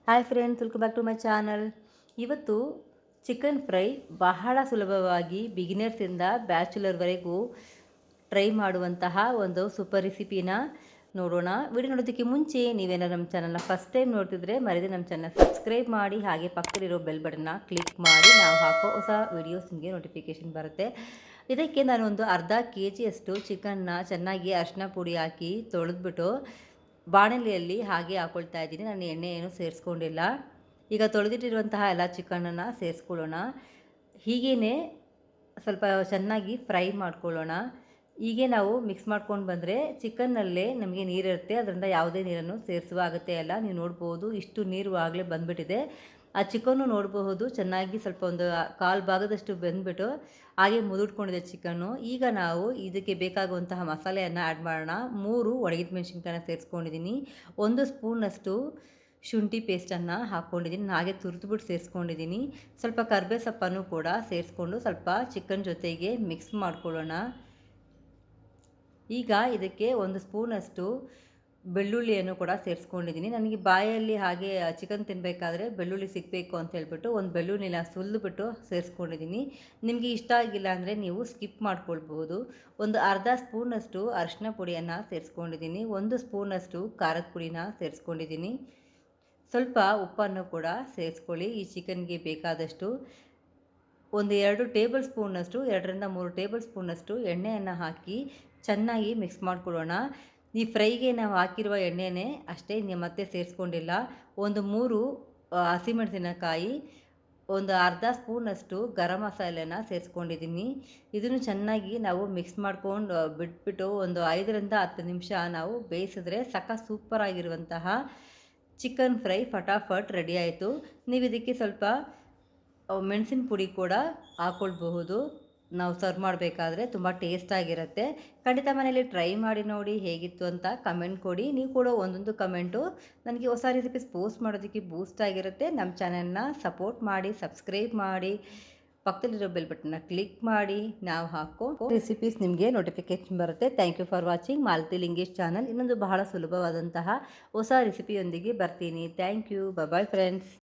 Hi friends, welcome back to my channel. ಇವತ್ತು chicken fry ಬಹಳ ಸುಲಭವಾಗಿ ಬಿಗಿನರ್ಸಿಂದ ಬ್ಯಾಚುಲರ್ವರೆಗೂ ಟ್ರೈ ಮಾಡುವಂತಹ ಒಂದು ಸೂಪರ್ ರೆಸಿಪಿನ ನೋಡೋಣ. ವಿಡಿಯೋ ನೋಡೋದಕ್ಕೆ ಮುಂಚೆ ನೀವೇನಾದ್ರು ನಮ್ಮ ಚಾನಲ್ನ ಫಸ್ಟ್ ಟೈಮ್ ನೋಡ್ತಿದ್ರೆ ಮರೆಯದೆ ನಮ್ಮ ಚಾನಲ್ ಸಬ್ಸ್ಕ್ರೈಬ್ ಮಾಡಿ, ಹಾಗೆ ಪಕ್ಕದಲ್ಲಿರೋ ಬೆಲ್ ಬಟನ್ನ ಕ್ಲಿಕ್ ಮಾಡಿ. ನಾವು ಹಾಕೋ ಹೊಸ ವಿಡಿಯೋಸ್ ನಿಮಗೆ ನೋಟಿಫಿಕೇಷನ್ ಬರುತ್ತೆ. ಇದಕ್ಕೆ ನಾನು ಒಂದು ಅರ್ಧ KGಯಷ್ಟು ಚಿಕನ್ನ ಚೆನ್ನಾಗಿ ಅರಿಶಿನ ಪುಡಿ ಹಾಕಿ ತೊಳೆದ್ಬಿಟ್ಟು ಬಾಣಲೆಯಲ್ಲಿ ಹಾಗೆ ಹಾಕ್ಕೊಳ್ತಾ ಇದ್ದೀನಿ. ನಾನು ಎಣ್ಣೆ ಏನು ಸೇರಿಸ್ಕೊಂಡಿಲ್ಲ. ಈಗ ತೊಳೆದಿಟ್ಟಿರುವಂತಹ ಎಲ್ಲ ಚಿಕನನ್ನು ಸೇರಿಸ್ಕೊಳ್ಳೋಣ. ಹೀಗೇ ಸ್ವಲ್ಪ ಚೆನ್ನಾಗಿ ಫ್ರೈ ಮಾಡ್ಕೊಳ್ಳೋಣ. ಹೀಗೆ ನಾವು ಮಿಕ್ಸ್ ಮಾಡ್ಕೊಂಡು ಬಂದರೆ ಚಿಕನ್ನಲ್ಲೇ ನಮಗೆ ನೀರಿರುತ್ತೆ, ಅದರಿಂದ ಯಾವುದೇ ನೀರನ್ನು ಸೇರಿಸುವ ಅಗತ್ಯ ಇಲ್ಲ. ನೀವು ನೋಡ್ಬೋದು, ಇಷ್ಟು ನೀರು ಆಗಲೇ ಬಂದುಬಿಟ್ಟಿದೆ. ಆ ಚಿಕನ್ನು ನೋಡಬಹುದು ಚೆನ್ನಾಗಿ ಸ್ವಲ್ಪ ಒಂದು ಕಾಲು ಭಾಗದಷ್ಟು ಬೆಂದ್ಬಿಟ್ಟು ಹಾಗೆ ಮುದುಡ್ಕೊಂಡಿದೆ ಚಿಕನ್ನು. ಈಗ ನಾವು ಇದಕ್ಕೆ ಬೇಕಾಗುವಂತಹ ಮಸಾಲೆಯನ್ನು ಆ್ಯಡ್ ಮಾಡೋಣ. 3 ಒಣಗಿದ ಮೆಣಸಿನ್ಕಾಯನ್ನ ಸೇರಿಸ್ಕೊಂಡಿದ್ದೀನಿ. 1 ಸ್ಪೂನಷ್ಟು ಶುಂಠಿ ಪೇಸ್ಟನ್ನು ಹಾಕ್ಕೊಂಡಿದ್ದೀನಿ. ಹಾಗೆ ತುರಿದ್ಬಿಟ್ಟು ಸೇರಿಸ್ಕೊಂಡಿದ್ದೀನಿ. ಸ್ವಲ್ಪ ಕರ್ಬೇ ಸೊಪ್ಪನ್ನು ಕೂಡ ಸೇರಿಸ್ಕೊಂಡು ಸ್ವಲ್ಪ ಚಿಕನ್ ಜೊತೆಗೆ ಮಿಕ್ಸ್ ಮಾಡ್ಕೊಳ್ಳೋಣ. ಈಗ ಇದಕ್ಕೆ 1 ಸ್ಪೂನಷ್ಟು ಬೆಳ್ಳುಳ್ಳಿಯನ್ನು ಕೂಡ ಸೇರಿಸ್ಕೊಂಡಿದ್ದೀನಿ. ನನಗೆ ಬಾಯಲ್ಲಿ ಹಾಗೆ ಚಿಕನ್ ತಿನ್ನಬೇಕಾದ್ರೆ ಬೆಳ್ಳುಳ್ಳಿ ಸಿಗಬೇಕು ಅಂತ ಹೇಳ್ಬಿಟ್ಟು ಒಂದು ಬೆಳ್ಳುಳ್ಳಿನ ಸುಲಿದ್ಬಿಟ್ಟು ಸೇರಿಸ್ಕೊಂಡಿದ್ದೀನಿ. ನಿಮಗೆ ಇಷ್ಟ ಆಗಿಲ್ಲ ಅಂದರೆ ನೀವು ಸ್ಕಿಪ್ ಮಾಡ್ಕೊಳ್ಬಹುದು. ಒಂದು ಅರ್ಧ ಸ್ಪೂನಷ್ಟು ಅರಿಶಿನ ಪುಡಿಯನ್ನು ಸೇರಿಸ್ಕೊಂಡಿದ್ದೀನಿ. 1 ಸ್ಪೂನಷ್ಟು ಖಾರದ ಪುಡಿನ ಸೇರಿಸ್ಕೊಂಡಿದ್ದೀನಿ. ಸ್ವಲ್ಪ ಉಪ್ಪನ್ನು ಕೂಡ ಸೇರಿಸ್ಕೊಳ್ಳಿ ಈ ಚಿಕನ್ಗೆ ಬೇಕಾದಷ್ಟು. ಒಂದು 2 ಟೇಬಲ್ ಸ್ಪೂನಷ್ಟು 2ರಿಂದ 3 ಟೇಬಲ್ ಸ್ಪೂನಷ್ಟು ಎಣ್ಣೆಯನ್ನು ಹಾಕಿ ಚೆನ್ನಾಗಿ ಮಿಕ್ಸ್ ಮಾಡ್ಕೊಳ್ಳೋಣ. ಈ ಫ್ರೈಗೆ ನಾವು ಹಾಕಿರುವ ಎಣ್ಣೆನೇ ಅಷ್ಟೇ, ಮತ್ತೆ ಸೇರಿಸ್ಕೊಂಡಿಲ್ಲ. ಒಂದು 3 ಹಸಿಮೆಣಸಿನಕಾಯಿ, ಒಂದು ಅರ್ಧ ಸ್ಪೂನಷ್ಟು ಗರಂ ಮಸಾಲೆನ ಸೇರಿಸ್ಕೊಂಡಿದ್ದೀನಿ. ಇದನ್ನು ಚೆನ್ನಾಗಿ ನಾವು ಮಿಕ್ಸ್ ಮಾಡ್ಕೊಂಡು ಬಿಟ್ಬಿಟ್ಟು ಒಂದು 5ರಿಂದ 10 ನಿಮಿಷ ನಾವು ಬೇಯಿಸಿದ್ರೆ ಸೂಪರಾಗಿರುವಂತಹ ಚಿಕನ್ ಫ್ರೈ ಫಟಾಫಟ್ ರೆಡಿ ಆಯಿತು. ನೀವು ಇದಕ್ಕೆ ಸ್ವಲ್ಪ ಮೆಣಸಿನ ಪುಡಿ ಕೂಡ ಹಾಕ್ಕೊಳ್ಬಹುದು. ನಾವು ಸರ್ವ್ ಮಾಡಬೇಕಾದ್ರೆ ತುಂಬ ಟೇಸ್ಟಾಗಿರುತ್ತೆ. ಖಂಡಿತ ಮನೇಲಿ ಟ್ರೈ ಮಾಡಿ ನೋಡಿ, ಹೇಗಿತ್ತು ಅಂತ ಕಮೆಂಟ್ ಕೊಡಿ. ನೀವು ಕೂಡ ಒಂದೊಂದು ಕಮೆಂಟು ನನಗೆ ಹೊಸ ರೆಸಿಪೀಸ್ ಪೋಸ್ಟ್ ಮಾಡೋದಕ್ಕೆ ಬೂಸ್ಟ್ ಆಗಿರುತ್ತೆ. ನಮ್ಮ ಚಾನಲ್ನ ಸಪೋರ್ಟ್ ಮಾಡಿ, ಸಬ್ಸ್ಕ್ರೈಬ್ ಮಾಡಿ, ಪಕ್ಕದಲ್ಲಿರೋ ಬೆಲ್ ಬಟನ್ನ ಕ್ಲಿಕ್ ಮಾಡಿ. ನಾವು ಹಾಕೋ ರೆಸಿಪೀಸ್ ನಿಮಗೆ ನೋಟಿಫಿಕೇಷನ್ ಬರುತ್ತೆ. Thank you for watching Malathi Lingesh channel. ಇನ್ನೊಂದು ಬಹಳ ಸುಲಭವಾದಂತಹ ಹೊಸ ರೆಸಿಪಿಯೊಂದಿಗೆ ಬರ್ತೀನಿ. Thank you. Bye friends.